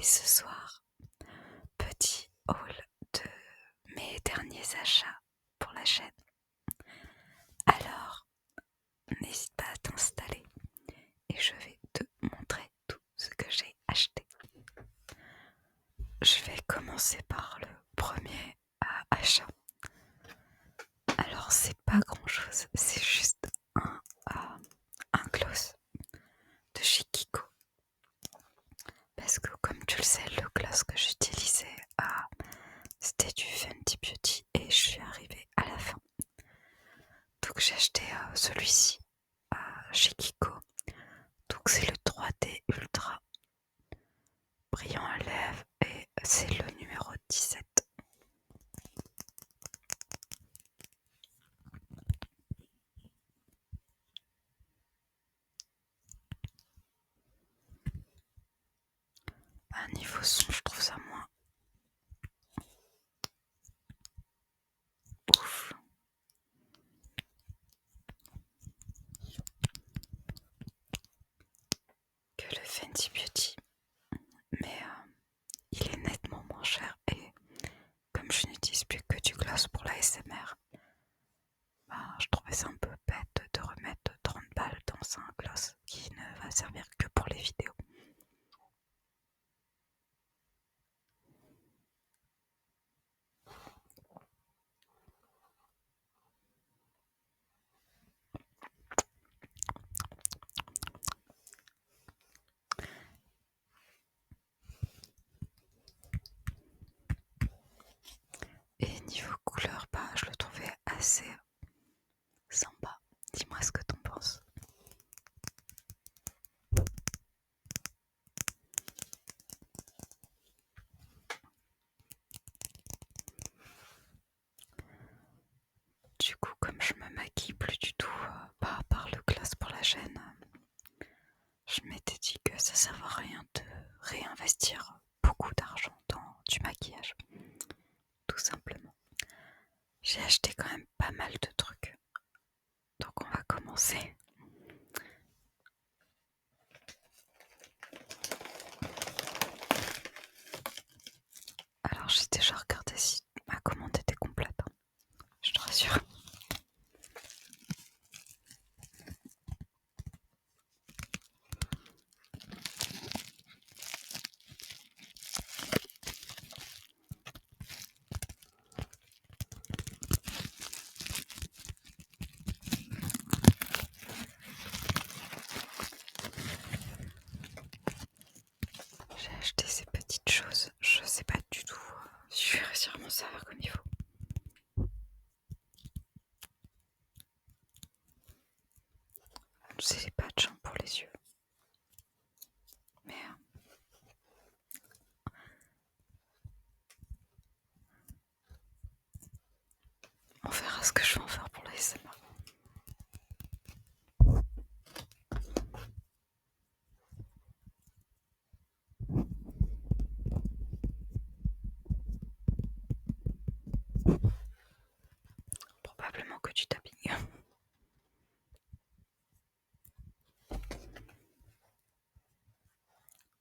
Et ce soir, petit haul de mes derniers achats pour la chaîne. Alors, n'hésite pas à t'installer et je vais te montrer tout ce que j'ai acheté. Je vais commencer par le premier achat. Alors, c'est pas grand chose, c'est juste un gloss de chez Kiko. Parce que, comme tu le sais, le gloss que j'utilisais, c'était du Fenty Beauty et je suis arrivée à la fin. Donc, j'ai acheté celui-ci chez Kiko. Donc, c'est le 3D Ultra brillant à lèvres et c'est le numéro 17. Niveau son, je trouve ça moins ouf. Que le Fenty Beauty. Mais il est nettement moins cher et comme je n'utilise plus que du gloss pour la SMR, je trouvais ça un peu bête de remettre 30 balles dans un gloss qui ne va servir que pour les vidéos. Et niveau couleur, je le trouvais assez sympa. Dis-moi ce que t'en penses. Du coup, comme je me maquille plus du tout à part le gloss pour la chaîne, je m'étais dit que ça servait à rien de réinvestir beaucoup d'argent dans du maquillage. Tout simplement. J'ai acheté quand même pas mal de trucs. Donc on va commencer. Alors j'ai déjà regardé si ma commande était complète. Je te rassure. J'ai acheté ces petites choses. Je sais pas du tout si je vais réussir à m'en servir comme il faut. C'est les patchs pour les yeux. Mais on verra ce que je vais en faire pour la SMA. Probablement que du tapping.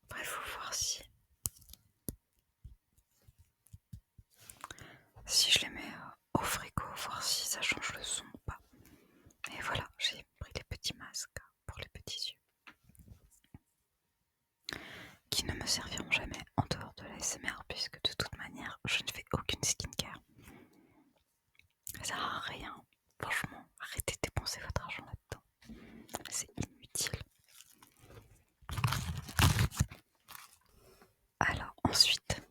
Bref, faut voir si je les mets au frigo, voir si ça change le son ou pas. Et voilà, j'ai pris les petits masques pour les petits yeux qui ne me serviront jamais en dehors de la SMR puisque de toute manière je ne fais aucune skincare. Ça sert à rien. Franchement, arrêtez de dépenser votre argent là-dedans. C'est inutile. Alors ensuite,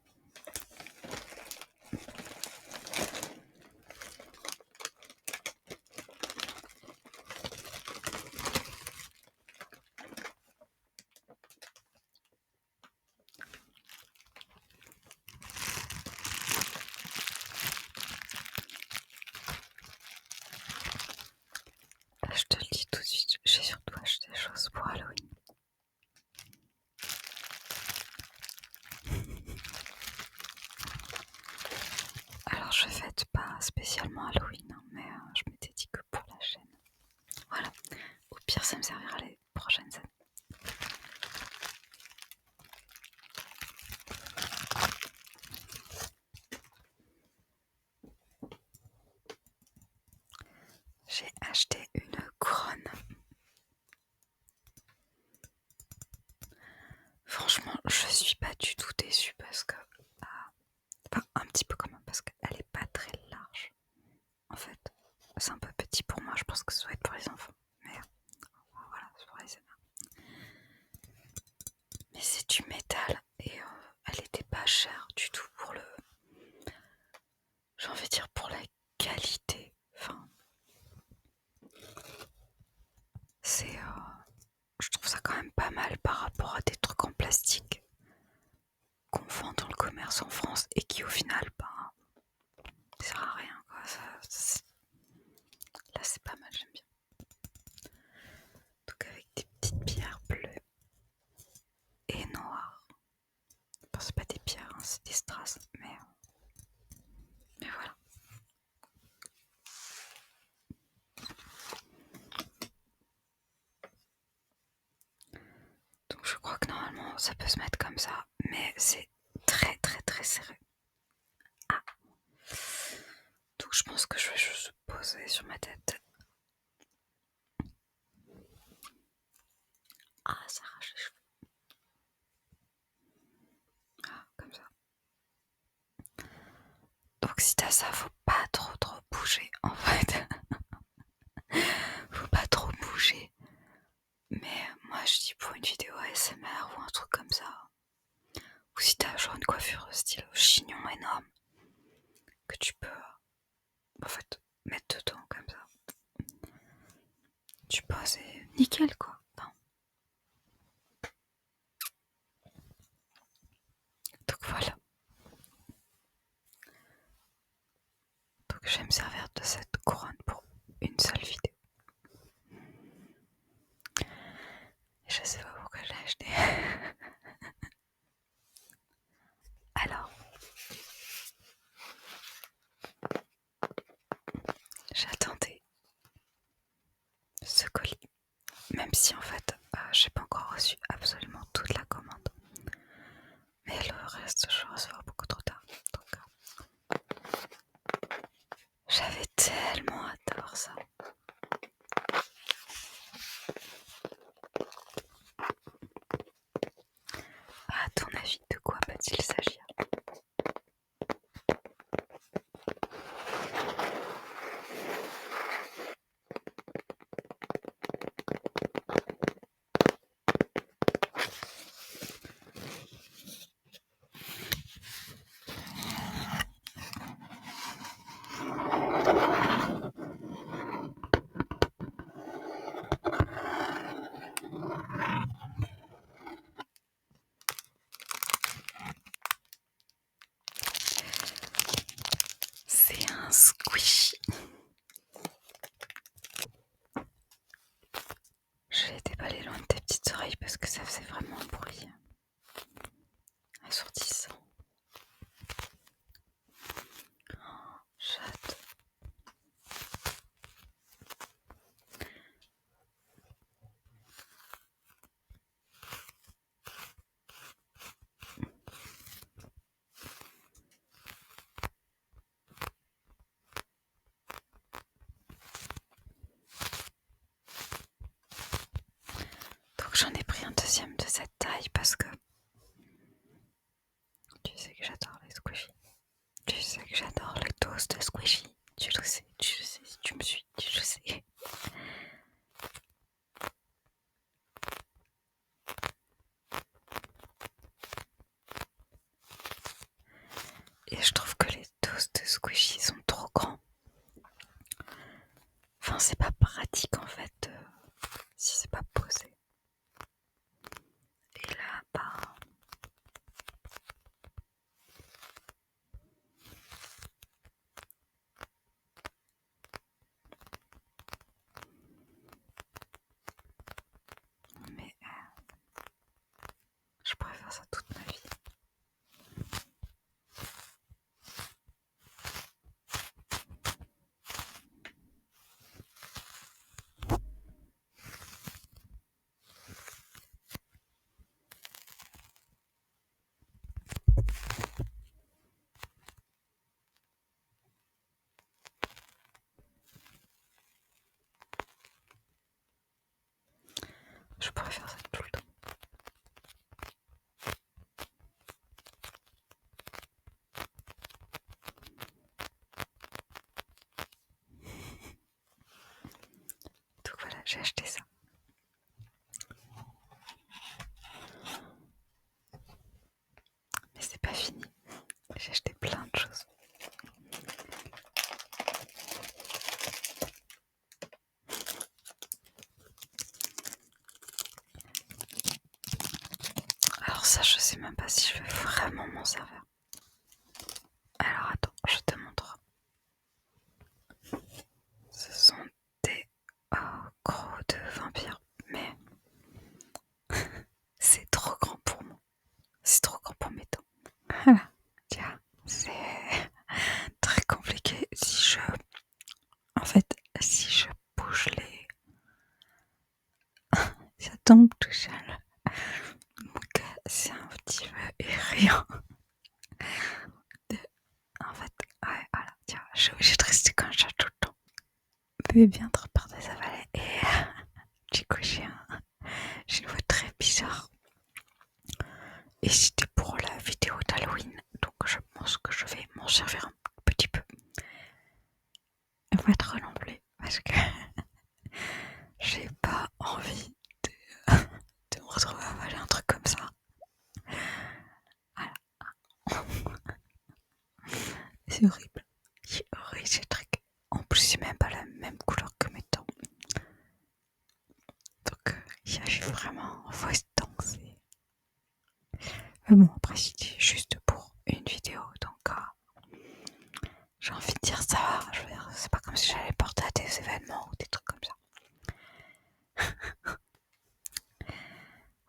là, je te le dis tout de suite, j'ai surtout acheté des choses pour Halloween. Alors je fête pas spécialement Halloween, mais je m'étais dit que pour la chaîne. Voilà, au pire ça me servira les prochaines années. j'ai acheté une couronne. Franchement, je suis pas du tout déçue parce que... enfin, un petit peu quand même parce qu'elle est pas très large. En fait, c'est un peu petit pour moi, je pense que ça doit être pour les enfants. Mais voilà, c'est pour les aînés. Mais c'est du métal et elle était pas chère du tout pour le... J'ai envie de dire pour la qualité. Enfin, c'est... je trouve ça quand même pas mal par rapport à des trucs en plastique qu'on vend dans le commerce en France et qui au final, ben, sert à rien quoi. Là c'est pas mal, j'aime bien. Donc avec des petites pierres bleues et noires. Enfin, c'est pas des pierres, hein, c'est des strass, mais voilà. Donc je crois que normalement ça peut se mettre comme ça, mais c'est très très très serré. Ah. Donc je pense que je vais juste poser sur ma tête. Ah, ça arrache les cheveux. Ah, comme ça. Donc si t'as ça, faut pas trop bouger en fait. Faut pas trop bouger. Mais moi je dis pour une vidéo ASMR ou un truc comme ça. Ou si t'as genre une coiffure style chignon énorme que tu peux en fait mettre dedans comme ça. Tu poses et nickel quoi. Enfin. Donc voilà. Donc je vais me servir de cette couronne pour une seule vidéo. Je sais pas pourquoi je l'ai acheté. Alors, j'attendais ce colis, même si en fait j'ai pas encore reçu absolument toute la commande. Mais le reste, je le recevrai beaucoup trop tard. Donc, j'avais tellement hâte d'avoir ça. À ton avis, de quoi peut-il s'agir? C'est un squishy. J'ai été balai loin de tes petites oreilles parce que ça faisait vraiment un bruit assourdissant. J'adore. Donc j'en ai pris un deuxième de cette taille parce que tu sais que j'adore les squishies. Tu sais que j'adore le toast squishy. Tu le sais, si tu me suis, tu le sais. Et je trouve que les toasts squishy sont trop grands. Enfin, c'est pas pratique en fait si c'est pas posé. Et là, bah. Mais je pourrais faire ça toute ma vie. j'ai acheté ça. Mais c'est pas fini. J'ai acheté plein de choses. Alors ça, je sais même pas si je vais vraiment m'en servir. Alors attends, je te montre. Ce sont des crocs de vampire, mais c'est trop grand pour moi. C'est trop grand pour mes dents. Voilà. Tiens, c'est très compliqué. Si je bouge ça tombe tout seul. Donc c'est un petit peu effrayant. En fait, ouais, voilà. Tiens, je suis obligée de rester comme ça tout le temps. Veuillez bien te repartir ça valait. Et du coup, j'ai une voix très bizarre. Et c'était pour la vidéo d'Halloween, donc je pense que je vais m'en servir un petit peu. Pas trop non plus, parce que j'ai pas envie de me retrouver à avaler un truc comme ça. Voilà. C'est horrible. C'est horrible ces trucs. En plus, c'est même pas la même couleur que mes dents. Donc, j'ai vraiment en fausse dents. Mais bon, après, c'était juste pour une vidéo, donc j'ai envie de dire ça va. Je veux dire, c'est pas comme si j'allais porter à des événements ou des trucs comme ça.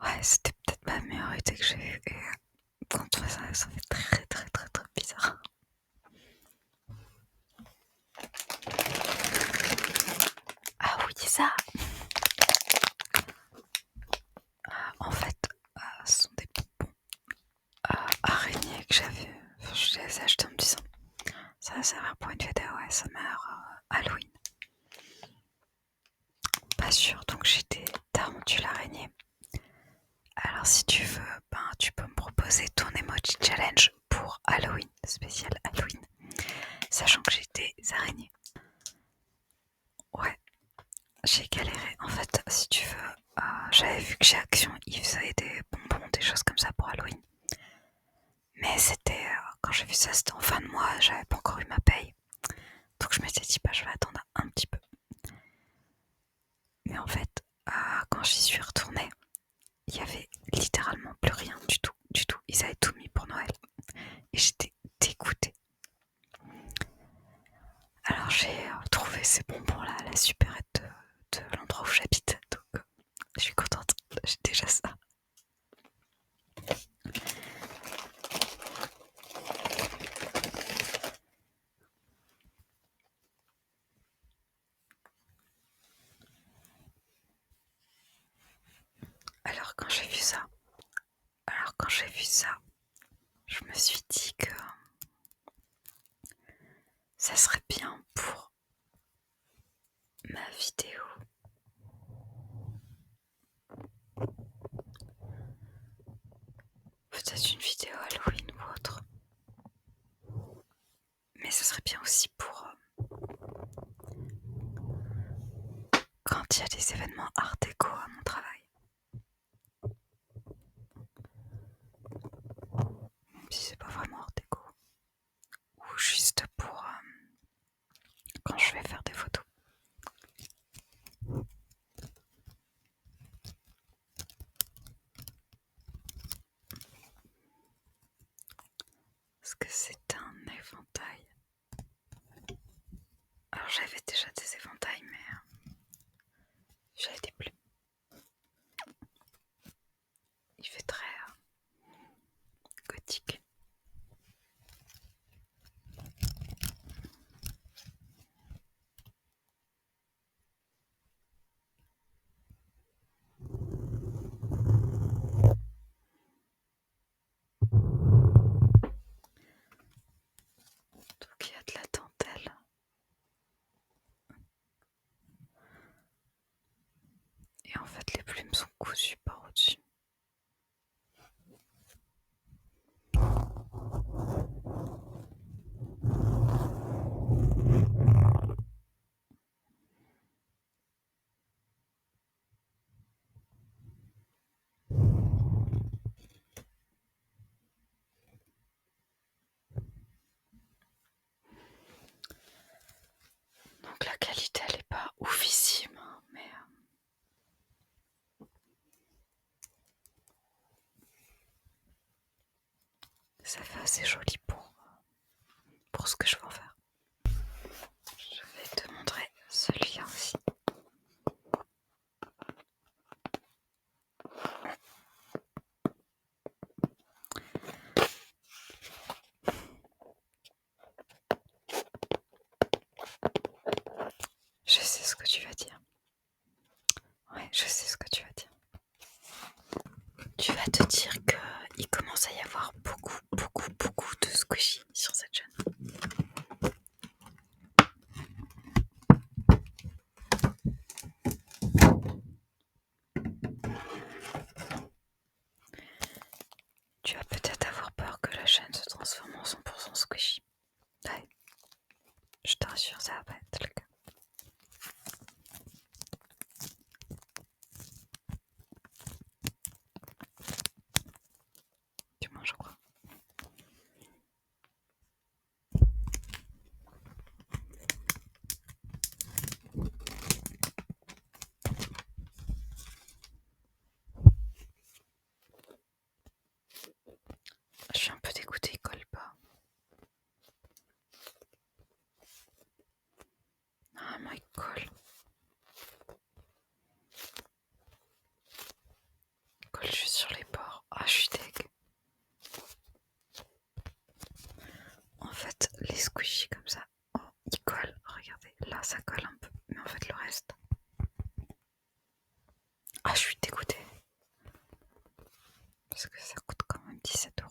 Ouais, c'était peut-être pas la meilleure idée que j'ai eue. Et quand on fait ça, ça fait très très très très bizarre. Ah oui, ça. En fait, ce sont des bonbons araignées que je les ai achetés en me disant ça va servir pour une vidéo ASMR Halloween. Pas sûr, donc j'ai des tarentules araignées. Alors si tu veux, tu peux me proposer ton emoji challenge pour Halloween, spécial Halloween, sachant que j'ai des araignées. Ouais, j'ai galéré. En fait, si tu veux, j'avais vu que chez Action, ils faisaient des bonbons, des choses comme ça pour Halloween. Mais c'était, quand j'ai vu ça, c'était en fin de mois, j'avais pas encore eu ma paye. Donc je m'étais dit, je vais attendre un petit peu. Mais en fait, quand j'y suis retournée, il y avait littéralement plus rien du tout, du tout. Ils avaient tout mis pour Noël. Et j'étais dégoûtée. Alors j'ai trouvé ces bonbons-là à la supérette de l'endroit où j'habite. Donc je suis contente, j'ai déjà ça. Alors quand j'ai vu ça, je me suis dit que ça serait bien pour ma vidéo. Peut-être une vidéo Halloween ou autre. Mais ce serait bien aussi pour quand il y a des événements art déco à mon travail. Même si c'est pas vraiment art déco. Ou juste pour quand je vais faire des photos. Parce que c'est un éventail. Alors j'avais déjà des éventails, mais j'avais des plumes. Il fait très gothique. Donc il y a de la dentelle. Et en fait les plumes sont cousues par au-dessus. ça fait assez joli pour ce que je veux en faire. Je vais te montrer celui-là aussi. Je sais ce que tu vas dire. Ouais, je sais ce que tu vas dire. Tu vas te dire qu'il commence à y avoir beaucoup de squishy sur cette chaîne. Tu vas peut-être avoir peur que la chaîne se transforme en 100% squishy. Ouais, je te rassure, ça va pas être le cas. Du moins, je crois. Je suis un peu dégoûtée, il colle pas. Normalement, il colle. Il colle juste sur les bords. Ah, je suis deg. En fait, les squishies comme ça, oh, ils collent. Regardez, là, ça colle un peu. Mais en fait, le reste... Ah, je suis dégoûtée. Parce que ça coûte quand même 17 €.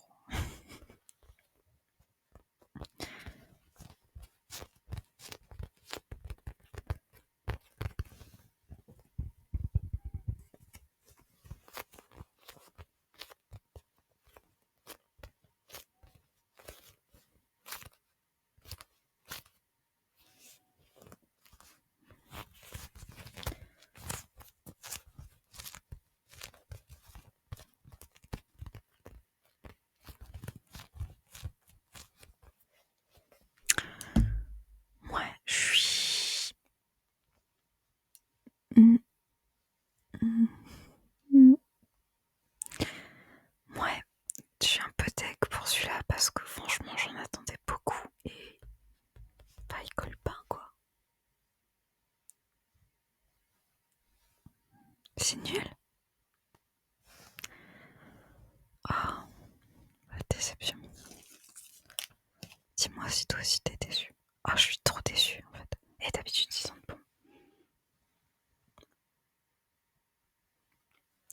Moi, je suis... Ouais, je suis un peu deg pour celui-là parce que franchement, j'en attendais beaucoup et... Bah, il colle pas, quoi. C'est nul. Ah, la déception. Dis-moi si toi aussi t'es déçu. Ah, je suis trop déçue en fait. Et d'habitude, ils sentent bon.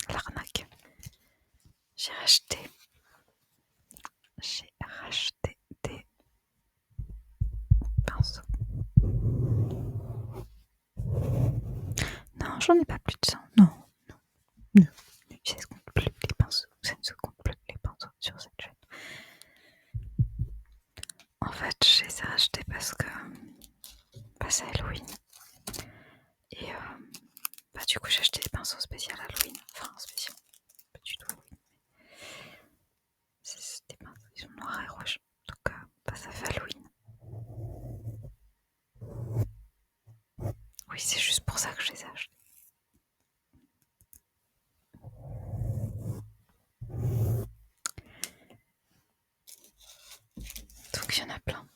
L'arnaque. J'ai racheté des pinceaux. Non, j'en ai pas plus de 100. Non. Ça se compte plus les pinceaux. Ça ne se compte plus les pinceaux sur cette chaîne. En fait, je les ai rachetés parce que c'est Halloween. Et bah du coup, j'ai acheté des pinceaux spéciaux Halloween. Enfin, spéciaux. Pas du tout Halloween. C'est des pinceaux, ils sont noirs et rouges. Donc, bah, ça fait Halloween. Oui, c'est juste pour ça que je les ai achetés. Donc, il y en a plein.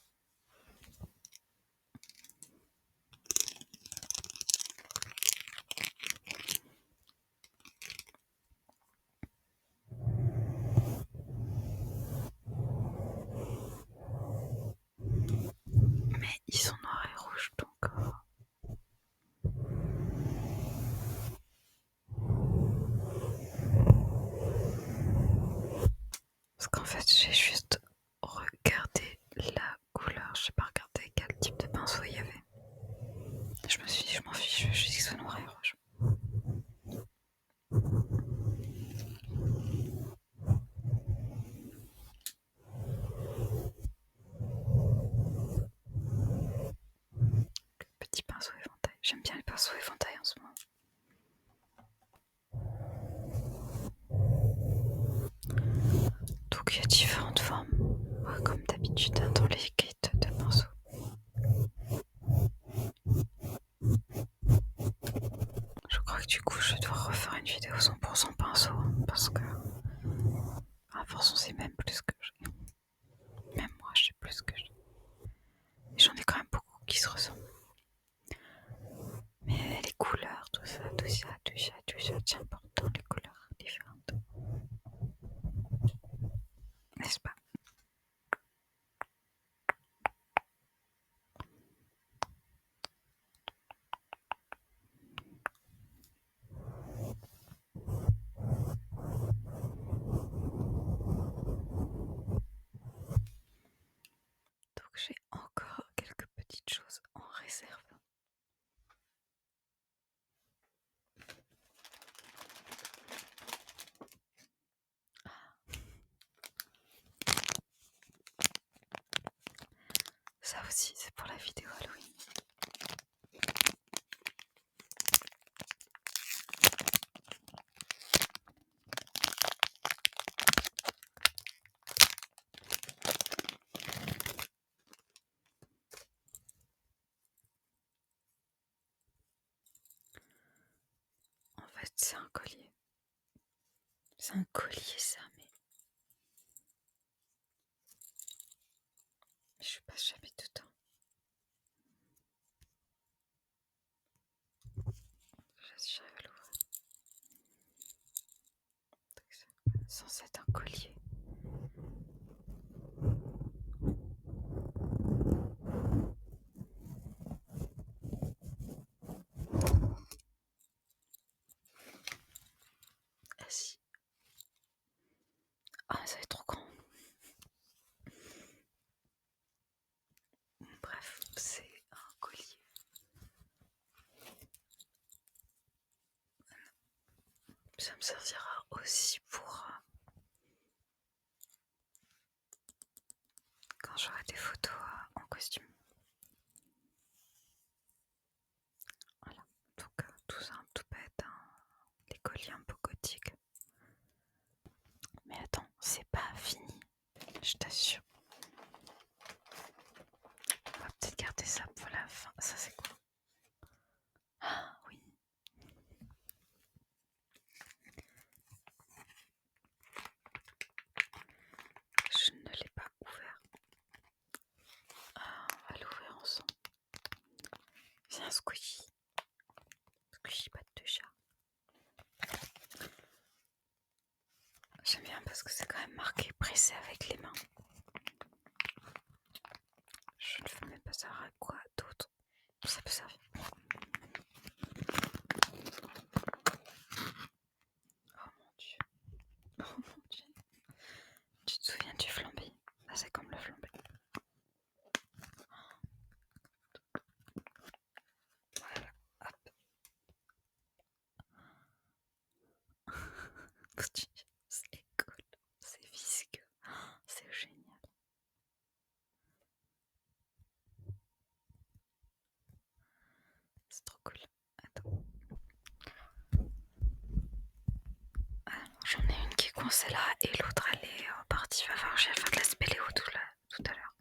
Mais ils sont noirs et rouges, donc... Parce qu'en fait, j'ai juste regardé la couleur. J'ai pas regardé quel type de pinceau il y avait. Je me suis dit, je m'en fiche, je veux juste qu'ils soient noirs et rouges. Petit pinceau éventail. J'aime bien les pinceaux éventail en ce moment. Donc il y a différentes formes, comme d'habitude dans les kits de pinceaux. Je crois que du coup je dois refaire une vidéo 100% pinceau parce que à force on sait même plus ce que j'ai. J'aime beaucoup les couleurs différentes. N'est-ce pas? Donc j'ai encore quelques petites choses en réserve. Ça aussi, c'est pour la vidéo Halloween. En fait, c'est un collier. C'est un collier, ça, mais je passe jamais dedans. Si j'arrive à l'ouvrir. C'est censé être un collier. Ah si. Ah, ça va être trop grand. Bref, c'est un collier. Ça me servira aussi pour quand j'aurai des photos en costume. Voilà, donc tout ça tout bête, les colliers un peu gothiques. Mais attends, c'est pas fini, je t'assure. On va peut-être garder ça pour la fin. Ça c'est quoi? Ah oui. Je ne l'ai pas ouvert. Ah, on va l'ouvrir ensemble. C'est un squishy. Squishy patte de chat. J'aime bien parce que c'est quand même marqué pressé avec les mains. Je ne veux même pas savoir à quoi d'autre ça peut servir. Oh mon dieu. Oh mon dieu. Tu te souviens du flambi? Ah, c'est comme le flambi. Voilà, hop. C'est cool. C'est visqueux. C'est génial. C'est trop cool. Attends. Alors, j'en ai une qui est coincée là et l'autre elle est partie. Va voir, j'ai fait de la spéléo tout à l'heure.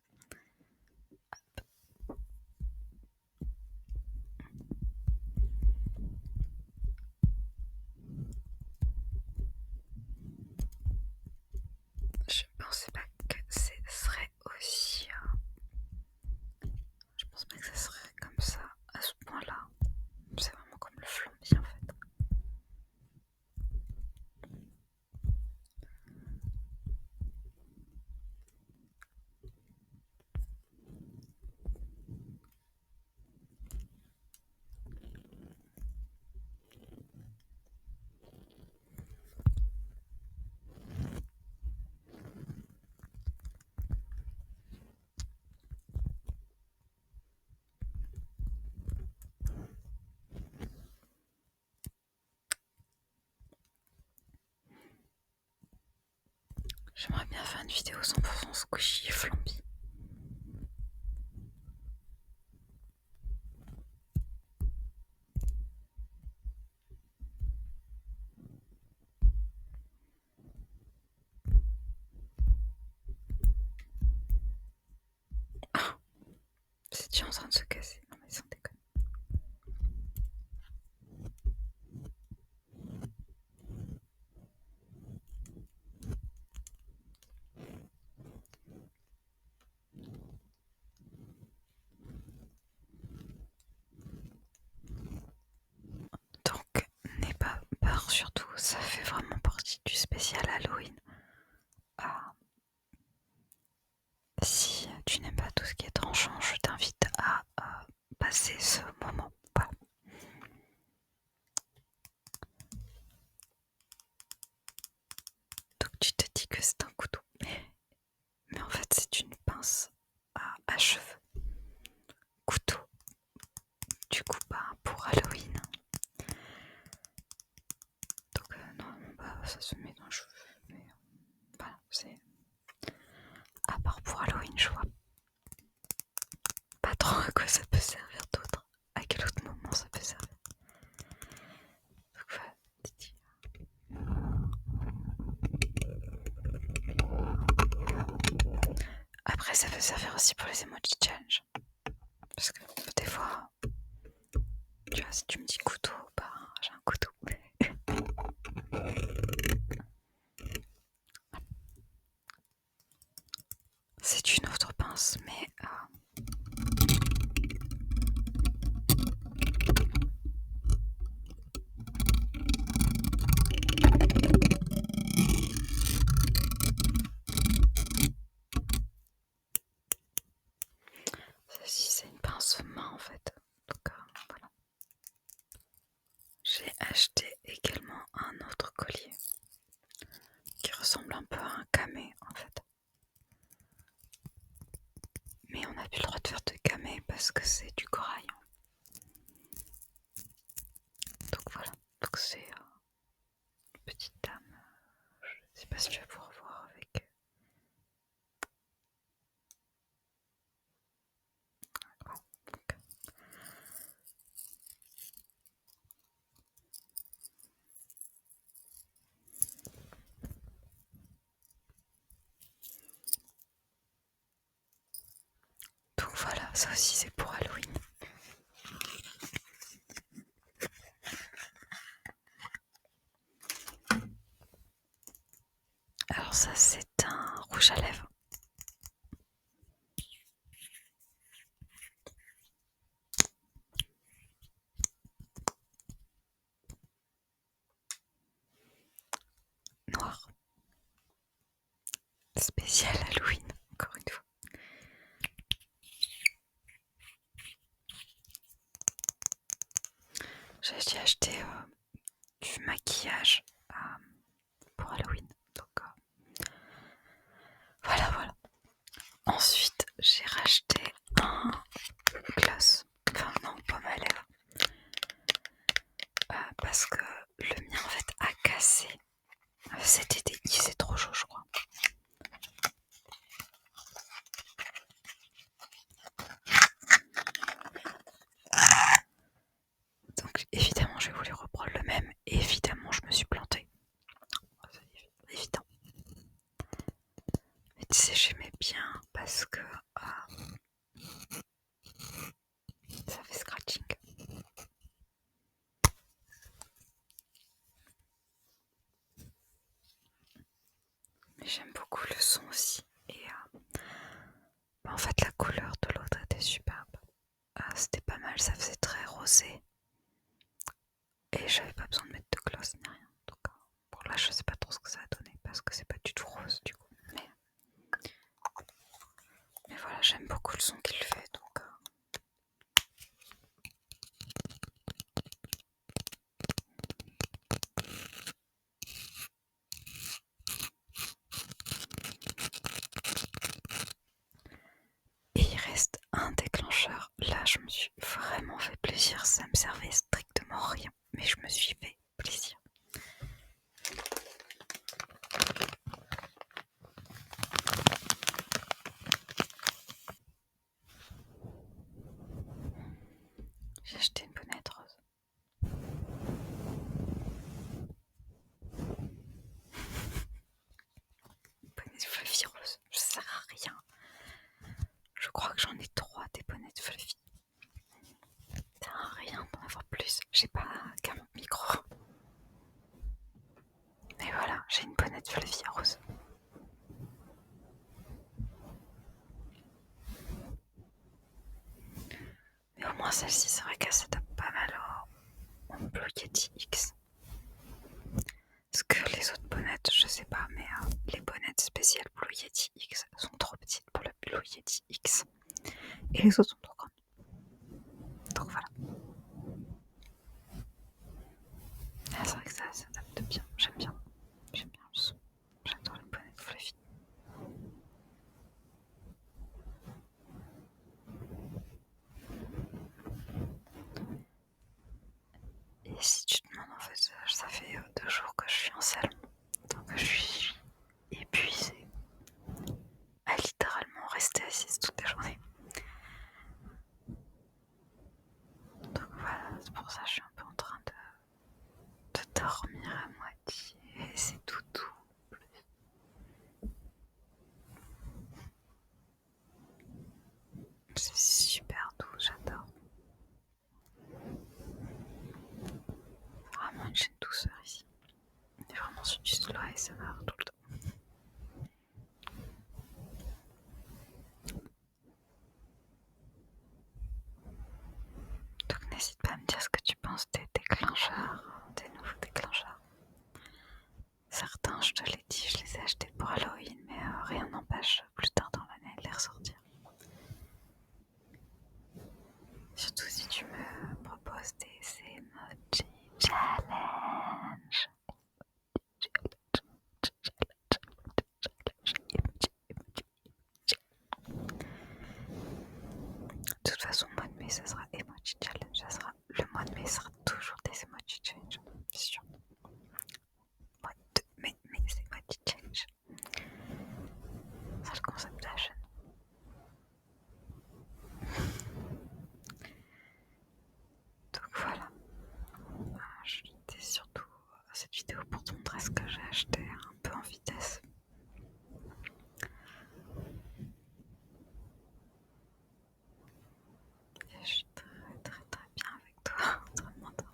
Je pensais pas que ce serait aussi. Je pense pas que ça serait comme ça à ce point-là. C'est vraiment comme le flambi en fait. J'aimerais bien faire une vidéo 100% squishy et flambi. Oh, c'est déjà en train de se casser. Non mais sans déconner. Donc, n'aie pas peur surtout, ça fait vraiment partie du spécial Halloween. Si tu n'aimes pas tout ce qui est tranchant, je t'invite à passer ce moment. Voilà. Donc tu te dis que c'est un couteau, mais en fait c'est une pince à cheveux. Couteau, du coup pour Halloween. Donc non, ça se met dans les cheveux, mais voilà, c'est... À part pour Halloween, je vois pas trop à quoi ça peut servir d'autre. À quel autre moment ça peut servir. Donc voilà, après ça peut servir aussi pour les emoji challenge. Parce que des fois, tu vois, si tu me dis couteau, j'ai un couteau. C'est une autre pince, mais celle-ci c'est une pince main en fait. Donc voilà. J'ai acheté également un autre collier qui ressemble un peu à un camé en fait. Mais on n'a plus le droit de faire de camé parce que c'est du corail. Donc voilà, donc c'est une petite dame. Je sais pas si tu vas pouvoir voir avec. Voilà, donc voilà, ça aussi c'est pour Halloween. Alors ça c'est un rouge à lèvres. Noir. Spécial Halloween, encore une fois. J'ai acheté du maquillage pour Halloween. Donc voilà. Ensuite, j'ai racheté un gloss. Enfin non, pas ma lèvre. Parce que le mien en fait a cassé. C'était il faisait trop chaud je crois. Donc évidemment j'ai voulu reprendre le même. Évidemment je me suis plantée. C'est évident. Mais tu sais j'aimais bien parce que ça fait scratching. Mais j'aime beaucoup le son aussi. Et en fait la couleur de l'autre était superbe. C'était pas mal, ça faisait très rosé. Et j'avais pas besoin de mettre de gloss ni rien. Donc bon là je sais pas trop ce que ça a donné parce que c'est pas du tout rose du coup. Mais voilà, j'aime beaucoup le son qu'il fait donc. Et il reste un déclencheur. Là je me suis vraiment fait plaisir. Ça me servait strictement rien. Mais je me suis fait plaisir. J'ai acheté une bonnette rose. Une bonnette fluffy rose. Ça sert à rien. Je crois que j'en ai 3 des bonnettes fluffy. Ça sert à rien d'en avoir plus. J'ai pas 40 micros. Mais voilà, j'ai une bonnette fluffy rose. Mais au moins celle-ci, c'est vrai qu'elle s'adapte pas mal au Blue Yeti X. et les autres sont trop grandes. Donc voilà. Ah, c'est vrai que ça s'adapte bien, j'aime bien le son. J'adore les bonnettes fluffy. Et si tu te demandes, en fait, ça fait 2 jours que je suis en salon, donc je suis épuisée à littéralement rester assise toute la journée. Donc voilà, c'est pour ça que je suis un peu en train de dormir à moitié, et c'est tout doux. C'est super doux, j'adore. Vraiment j'ai une douceur ici. Et vraiment sur du slow ASMR tout le temps. Donc n'hésite pas à me dire ce que tu penses des déclencheurs, des nouveaux déclencheurs. Certains, je te l'ai dit, je les ai achetés pour Halloween, mais rien n'empêche plus tard dans l'année de les ressortir. Surtout si tu me proposes des emoji challenge. De toute façon, le mois de mai, ça sera emoji challenge. Le mois de mai sera toujours des emoji challenge, c'est sûr. Mois de mai, c'est emoji challenge. C'est le concept de la chaîne. Donc voilà. C'était surtout cette vidéo pour te montrer ce que j'ai acheté un peu en vitesse. Et je suis très bien avec toi en train de m'endormir.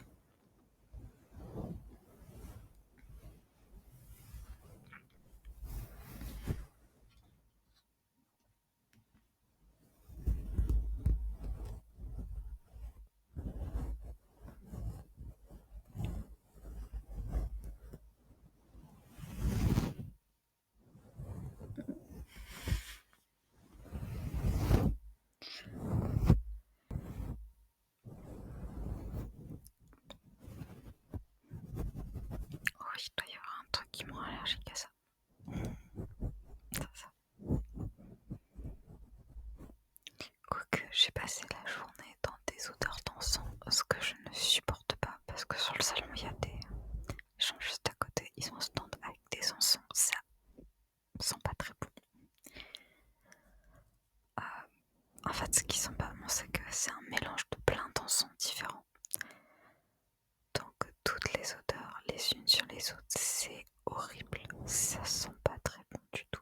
Oui, il doit y avoir un truc qui me rend allergique à ça. Ça. Quoique j'ai passé la journée dans des odeurs d'encens, ce que je ne supporte pas parce que sur le salon il y a des gens juste à côté, ils ont un stand avec des encens, ça sent pas très bon. En fait, ce qui sent pas bon, c'est que c'est un mélange de plein d'encens différents. Donc toutes les odeurs les unes sur les autres, c'est horrible, ça sent pas très bon du tout.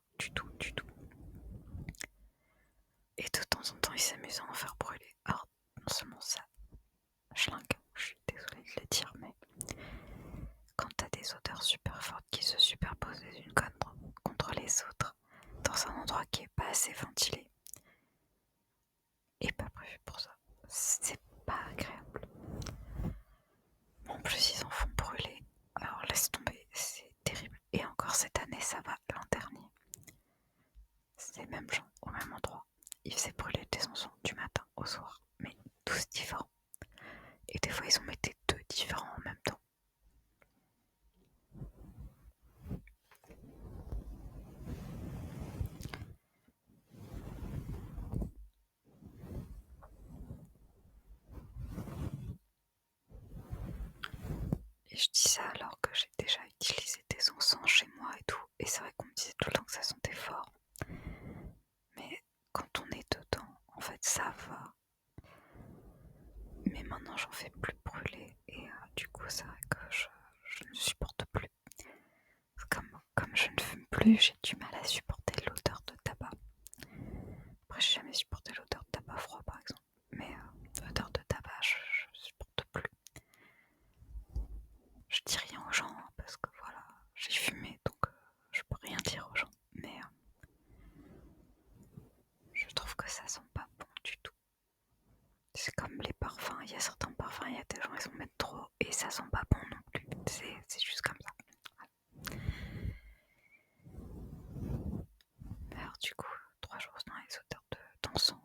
Et de temps en temps, ils s'amusent à en faire brûler. Alors, non seulement ça schlingue, je suis désolée de le dire, mais quand t'as des odeurs super fortes qui se superposent les unes contre les autres, dans un endroit qui est pas assez ventilé et pas prévu pour ça, c'est pas agréable. En plus, ils en font brûler, alors laisse tomber, c'est terrible. Et encore cette année, ça va, l'an dernier, c'est les mêmes gens au même endroit. Ils faisaient brûler des encens du matin au soir, mais tous différents. Et des fois, ils en mettaient 2 différents en même temps. Et je dis ça alors que j'ai déjà utilisé des encens chez moi et tout. Et c'est vrai qu'on me disait tout le temps que ça sentait fort. Mais quand on est dedans, en fait, ça va. Mais maintenant, j'en fais plus brûler. Et du coup, c'est vrai que je ne supporte plus. Comme je ne fume plus, j'ai du mal à supporter l'odeur de tabac. Après, j'ai jamais supporté l'odeur de tabac froid, par exemple. Mais l'odeur de tabac, je supporte plus. Je dis rien aux gens parce que voilà, j'ai fumé donc je peux rien dire aux gens. Mais je trouve que ça sent pas bon du tout. C'est comme les parfums, il y a certains parfums, il y a des gens ils en mettent trop et ça sent pas bon non plus. C'est juste comme ça. Voilà. Alors du coup, 3 jours dans les odeurs d'encens,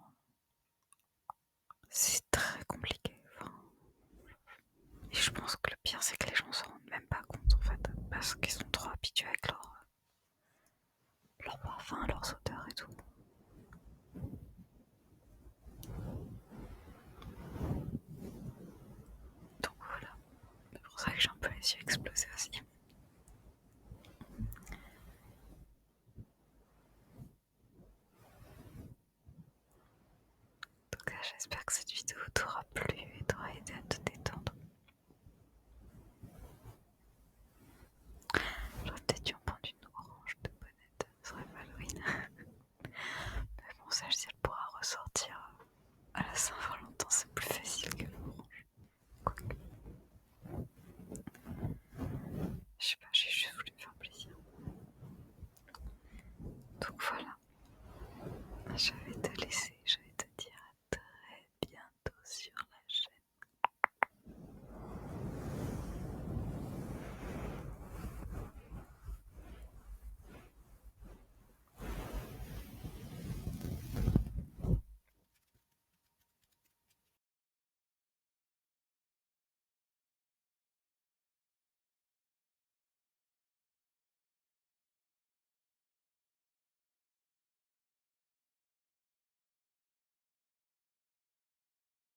yeux explosés aussi. En tout cas, j'espère que cette vidéo t'aura plu et t'aura aidé à te détendre. J'aurais peut-être dû en prendre une orange de bonnette, ce serait pas Halloween. Mais bon, celle-ci elle pourra ressortir à la Saint-Valentin, c'est plus facile que l'orange. Quoique. Je sais pas, j'ai juste